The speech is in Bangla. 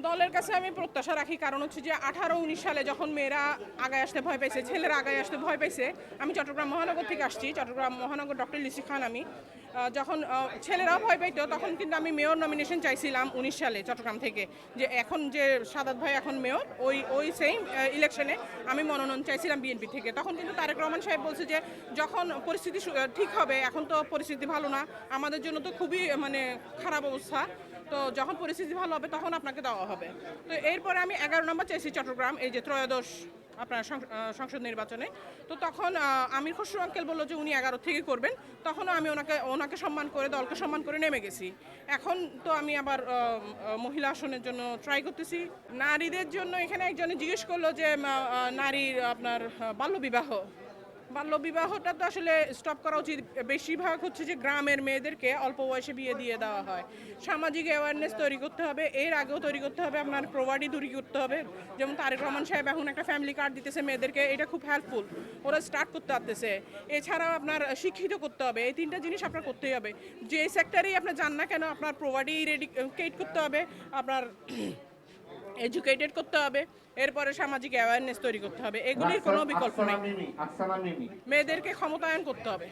দলের কাছে আমি প্রত্যাশা রাখি, কারণ হচ্ছে যে 18-19 সালে যখন মেয়েরা আগায় আসতে ভয় পাইছে, ছেলেরা আগায় আসতে ভয় পাইছে। আমি চট্টগ্রাম মহানগর থেকে আসছি, চট্টগ্রাম মহানগর ডক্টর লিসি খান আমি। যখন ছেলেরাও ভয় পাইতো তখন কিন্তু আমি মেয়র নমিনেশন চাইছিলাম 19 সালে চট্টগ্রাম থেকে, যে এখন যে সাদাত ভাই এখন মেয়র, ওই সেম ইলেকশনে আমি মনোনয়ন চাইছিলাম বিএনপি থেকে। তখন কিন্তু তারেক রহমান সাহেব বলছে যে যখন পরিস্থিতি ঠিক হবে, এখন তো পরিস্থিতি ভালো না, আমাদের জন্য তো খুবই মানে খারাপ অবস্থা, তো যখন পরিস্থিতি ভালো হবে তখন আপনাকে দেওয়া হবে। তো এরপরে আমি 11 নম্বর চাইছি চট্টগ্রাম, এই যে ত্রয়োদশ আপনার সংসদ নির্বাচনে। তো তখন আমির খসরু আঙ্কেল বললো যে উনি 11 থেকে করবেন, তখনও আমি ওনাকে সম্মান করে, দলকে সম্মান করে নেমে গেছি। এখন তো আমি আবার মহিলা আসনের জন্য ট্রাই করতেছি। নারীদের জন্য এখানে একজনে জিজ্ঞেস করলো যে নারীর আপনার বাল্যবিবাহটা তো আসলে স্টপ করা উচিত। বেশিরভাগ হচ্ছে যে গ্রামের মেয়েদেরকে অল্প বয়সে বিয়ে দিয়ে দেওয়া হয়। সামাজিক অ্যাওয়ারনেস তৈরি করতে হবে, এর আগেও তৈরি করতে হবে, আপনার প্রোভার্টি দূরী করতে হবে। যেমন তারেক রহমান সাহেব এখন একটা ফ্যামিলি কার্ড দিতেছে মেয়েদেরকে, এটা খুব হেল্পফুল, ওরা স্টার্ট করতে পারতেছে। এছাড়াও আপনার শিক্ষিত করতে হবে, এই 3টা জিনিস আপনার করতেই হবে। যে সেক্টরেই আপনার যান না কেন, আপনার প্রোভার্টি রেডিকেট করতে হবে, আপনার এডুকেটেড করতে হবে, এরপরে সামাজিক অ্যাওয়ারনেস তৈরি করতে হবে। এগুলির কোনো বিকল্প নেই, মেয়েদেরকে ক্ষমতায়ন করতে হবে।